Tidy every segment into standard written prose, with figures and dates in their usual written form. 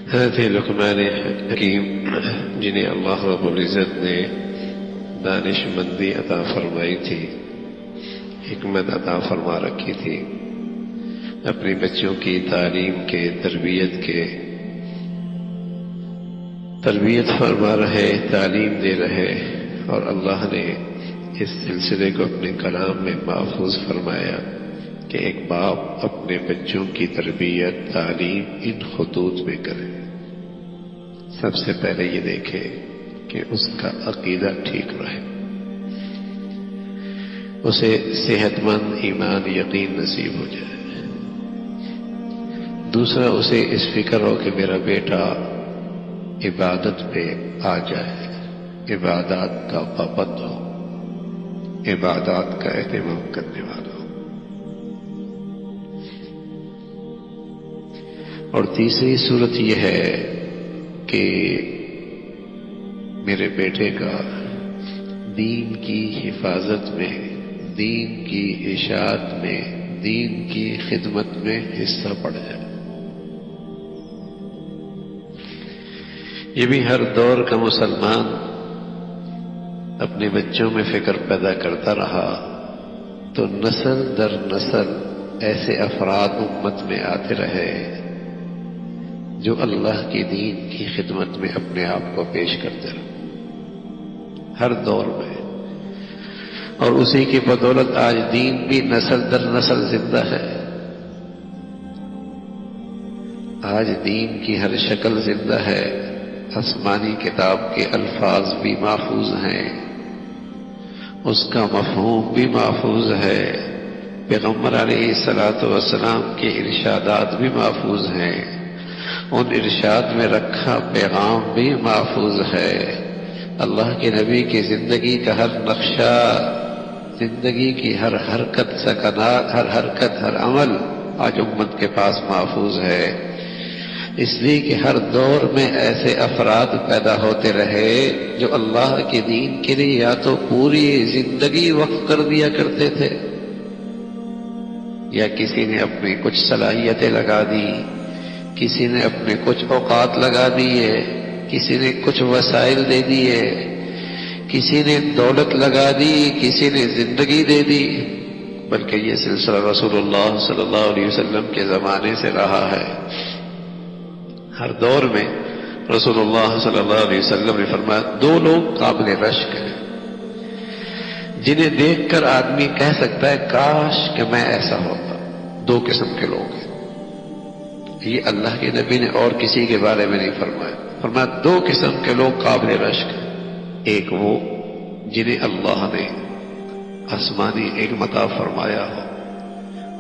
حضرت لقمان حکیم جنہیں اللہ رب العزت نے دانش مندی عطا فرمائی تھی، حکمت عطا فرما رکھی تھی، اپنے بچوں کی تعلیم کے تربیت فرما رہے، تعلیم دے رہے، اور اللہ نے اس سلسلے کو اپنے کلام میں محفوظ فرمایا کہ ایک باپ اپنے بچوں کی تربیت تعلیم ان خطوط میں کرے۔ سب سے پہلے یہ دیکھے کہ اس کا عقیدہ ٹھیک رہے، اسے صحت مند ایمان یقین نصیب ہو جائے۔ دوسرا، اسے اس فکر ہو کہ میرا بیٹا عبادت پہ آ جائے، عبادات کا پابند ہو، عبادات کا اہتمام کرنے والا ہو۔ اور تیسری صورت یہ ہے کہ میرے بیٹے کا دین کی حفاظت میں، دین کی اشاعت میں، دین کی خدمت میں حصہ پڑ جائے۔ یہ بھی ہر دور کا مسلمان اپنے بچوں میں فکر پیدا کرتا رہا تو نسل در نسل ایسے افراد امت میں آتے رہے جو اللہ کی دین کی خدمت میں اپنے آپ کو پیش کرتے رہے ہر دور میں، اور اسی کی بدولت آج دین بھی نسل در نسل زندہ ہے۔ آج دین کی ہر شکل زندہ ہے، آسمانی کتاب کے الفاظ بھی محفوظ ہیں، اس کا مفہوم بھی محفوظ ہے، پیغمبر علیہ الصلوۃ والسلام کے ارشادات بھی محفوظ ہیں، ان ارشاد میں رکھا پیغام بھی محفوظ ہے۔ اللہ کے نبی کی زندگی کا ہر نقشہ، زندگی کی ہر حرکت سکنات، ہر حرکت، ہر عمل آج امت کے پاس محفوظ ہے، اس لیے کہ ہر دور میں ایسے افراد پیدا ہوتے رہے جو اللہ کے دین کے لیے یا تو پوری زندگی وقف کر دیا کرتے تھے، یا کسی نے اپنی کچھ صلاحیتیں لگا دی، کسی نے اپنے کچھ اوقات لگا دیے، کسی نے کچھ وسائل دے دیے، کسی نے دولت لگا دی، کسی نے زندگی دے دی، بلکہ یہ سلسلہ رسول اللہ صلی اللہ علیہ وسلم کے زمانے سے رہا ہے۔ ہر دور میں رسول اللہ صلی اللہ علیہ وسلم نے فرمایا دو لوگ قابل رشک ہیں جنہیں دیکھ کر آدمی کہہ سکتا ہے کاش کہ میں ایسا ہوتا۔ دو قسم کے لوگ ہیں، یہ اللہ کے نبی نے اور کسی کے بارے میں نہیں فرمایا، فرمایا دو قسم کے لوگ قابل رشک ہیں۔ ایک وہ جنہیں اللہ نے آسمانی علم عطا فرمایا ہو،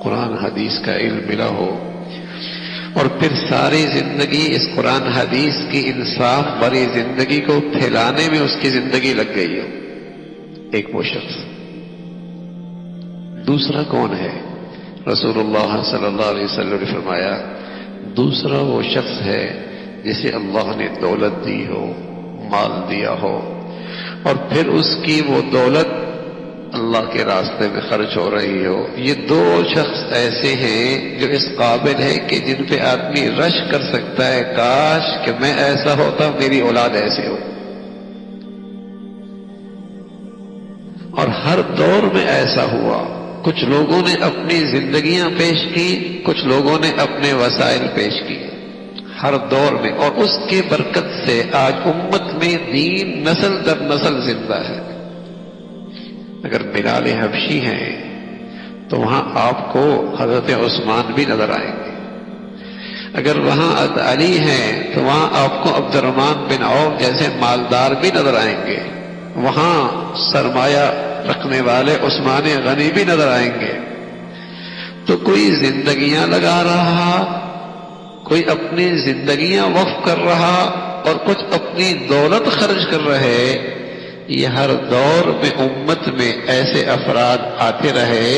قرآن حدیث کا علم ملا ہو، اور پھر ساری زندگی اس قرآن حدیث کی انصاف بھری زندگی کو پھیلانے میں اس کی زندگی لگ گئی ہو، ایک وہ شخص۔ دوسرا کون ہے؟ رسول اللہ صلی اللہ علیہ وسلم نے فرمایا دوسرا وہ شخص ہے جسے اللہ نے دولت دی ہو، مال دیا ہو، اور پھر اس کی وہ دولت اللہ کے راستے میں خرچ ہو رہی ہو۔ یہ دو شخص ایسے ہیں جو اس قابل ہے کہ جن پہ آدمی رش کر سکتا ہے کاش کہ میں ایسا ہوتا، میری اولاد ایسے ہو۔ اور ہر دور میں ایسا ہوا، کچھ لوگوں نے اپنی زندگیاں پیش کی، کچھ لوگوں نے اپنے وسائل پیش کی، ہر دور میں، اور اس کی برکت سے آج امت میں دین نسل در نسل زندہ ہے۔ اگر بلال حبشی ہیں تو وہاں آپ کو حضرت عثمان بھی نظر آئیں گے، اگر وہاں علی ہیں تو وہاں آپ کو عبد الرحمن بن عوف جیسے مالدار بھی نظر آئیں گے، وہاں سرمایہ رکھنے والے عثمان غنی بھی نظر آئیں گے۔ تو کوئی زندگیاں لگا رہا، کوئی اپنی زندگیاں وقف کر رہا، اور کچھ اپنی دولت خرچ کر رہے۔ یہ ہر دور میں امت میں ایسے افراد آتے رہے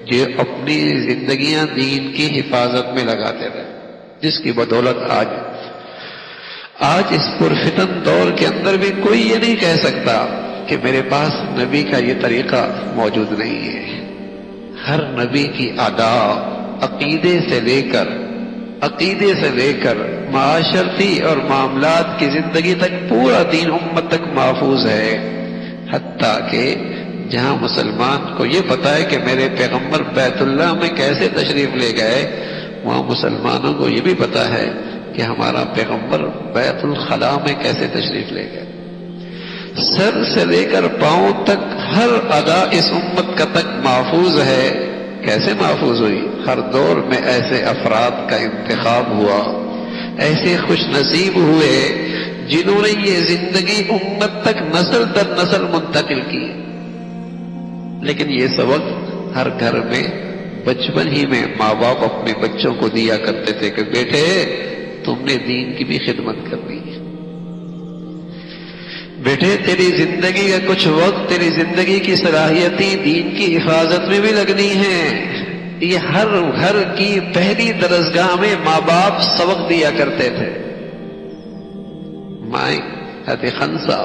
جو اپنی زندگیاں دین کی حفاظت میں لگاتے رہے، جس کی بدولت آج اس پرفتن دور کے اندر بھی کوئی یہ نہیں کہہ سکتا کہ میرے پاس نبی کا یہ طریقہ موجود نہیں ہے۔ ہر نبی کی ادا عقیدے سے لے کر معاشرتی اور معاملات کی زندگی تک پورا دین امت تک محفوظ ہے، حتیٰ کہ جہاں مسلمان کو یہ پتا ہے کہ میرے پیغمبر بیت اللہ میں کیسے تشریف لے گئے، وہاں مسلمانوں کو یہ بھی پتا ہے کہ ہمارا پیغمبر بیت الخلاء میں کیسے تشریف لے گئے۔ سر سے لے کر پاؤں تک ہر ادا اس امت کا تک محفوظ ہے۔ کیسے محفوظ ہوئی؟ ہر دور میں ایسے افراد کا انتخاب ہوا، ایسے خوش نصیب ہوئے جنہوں نے یہ زندگی امت تک نسل در نسل منتقل کی۔ لیکن یہ سبق ہر گھر میں بچپن ہی میں ماں باپ اپنے بچوں کو دیا کرتے تھے کہ بیٹے تم نے دین کی بھی خدمت کرنی ہے، بیٹے تیری زندگی کا کچھ وقت تیری زندگی کی صلاحیتیں دین کی حفاظت میں بھی لگنی ہیں۔ یہ ہر گھر کی پہلی درسگاہ میں ماں باپ سبق دیا کرتے تھے۔ مائیں حضرت خنسا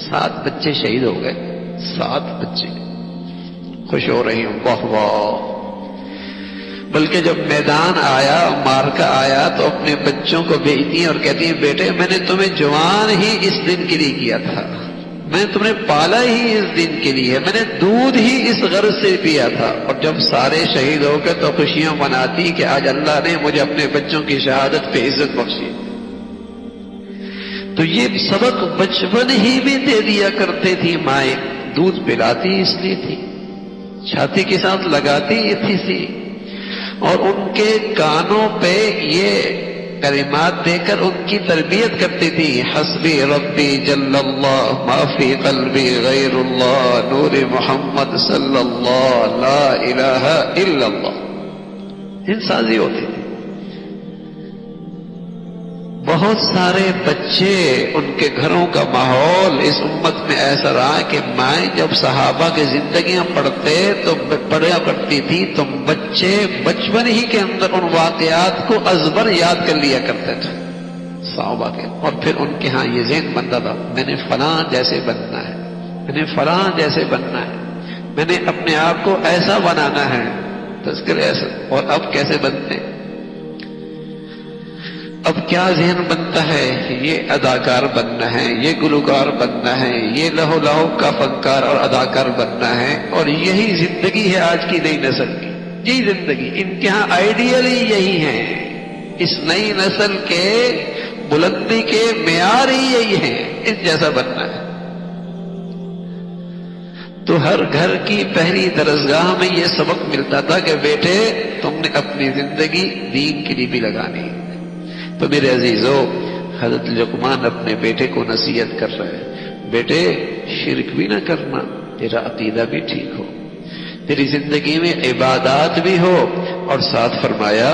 7 بچے شہید ہو گئے، 7 بچے، خوش ہو رہی ہوں، واہ واہ۔ بلکہ جب میدان آیا، مارکا آیا، تو اپنے بچوں کو بھیجتی ہیں اور کہتی ہیں بیٹے میں نے تمہیں جوان ہی اس دن کے لیے کیا تھا، میں نے تمہیں پالا ہی اس دن کے لیے، میں نے دودھ ہی اس غرض سے پیا تھا، اور جب سارے شہید ہو گئے تو خوشیاں مناتی کہ آج اللہ نے مجھے اپنے بچوں کی شہادت پہ عزت بخشی۔ تو یہ سبق بچپن ہی میں دے دیا کرتے تھی مائیں، دودھ پلاتی اس لیے تھی، چھاتی کے ساتھ لگاتی تھی، اور ان کے کانوں پہ یہ کلمات دے کر ان کی تربیت کرتی تھی، حسبی ربی جل اللہ ما فی قلبی غیر اللہ نور محمد صلی اللہ لا الہ الا اللہ۔ انسازی ہوتی تھی۔ بہت سارے بچے، ان کے گھروں کا ماحول اس امت میں ایسا رہا کہ مائیں جب صحابہ کی زندگیاں پڑھا کرتی تھی تو بچے بچپن ہی کے اندر ان واقعات کو ازبر یاد کر لیا کرتے تھے صحابہ کے، اور پھر ان کے ہاں یہ ذہن بنتا تھا میں نے فلاں جیسے بننا ہے، میں نے فلاں جیسے بننا ہے، میں نے اپنے آپ کو ایسا بنانا ہے، تذکر ایسا۔ اور اب کیسے بنتے؟ اب کیا ذہن بنتا ہے؟ یہ اداکار بننا ہے، یہ گلوکار بننا ہے، یہ لہو لہو کا فنکار اور اداکار بننا ہے، اور یہی زندگی ہے آج کی نئی نسل کی، یہی زندگی، ان کے ہاں آئیڈیل ہی یہی ہے، اس نئی نسل کے بلندی کے معیار ہی یہی ہیں، اس جیسا بننا ہے۔ تو ہر گھر کی پہلی درسگاہ میں یہ سبق ملتا تھا کہ بیٹے تم نے اپنی زندگی دین کے لیے بھی لگانی ہے۔ تو میرے عزیزو، حضرت لقمان اپنے بیٹے کو نصیحت کر رہے ہیں، بیٹے شرک بھی نہ کرنا، تیرا عقیدہ بھی ٹھیک ہو، تیری زندگی میں عبادات بھی ہو، اور ساتھ فرمایا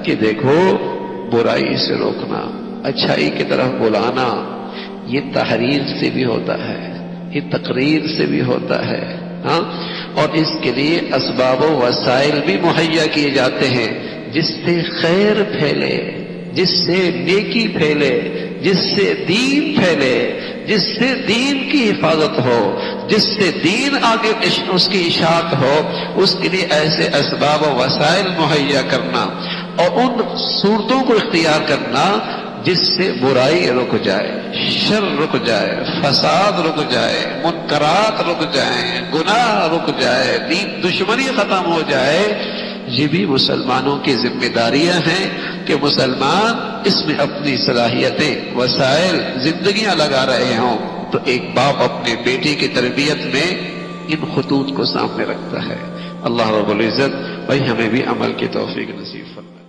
کہ دیکھو برائی سے روکنا، اچھائی کی طرف بلانا، یہ تحریر سے بھی ہوتا ہے، یہ تقریر سے بھی ہوتا ہے، ہاں، اور اس کے لیے اسباب و وسائل بھی مہیا کیے جاتے ہیں جس سے خیر پھیلے، جس سے نیکی پھیلے، جس سے دین پھیلے، جس سے دین کی حفاظت ہو، جس سے دین آگے اس کی اشاعت ہو، اس کے لیے ایسے اسباب و وسائل مہیا کرنا، اور ان صورتوں کو اختیار کرنا جس سے برائی رک جائے، شر رک جائے، فساد رک جائے، منکرات رک جائیں، گناہ رک جائے، دین دشمنی ختم ہو جائے۔ یہ بھی مسلمانوں کی ذمہ داریاں ہیں کہ مسلمان اس میں اپنی صلاحیتیں، وسائل، زندگیاں لگا رہے ہوں۔ تو ایک باپ اپنے بیٹی کی تربیت میں ان خطوط کو سامنے رکھتا ہے۔ اللہ رب العزت بھائی ہمیں بھی عمل کی توفیق نصیب فرمائے۔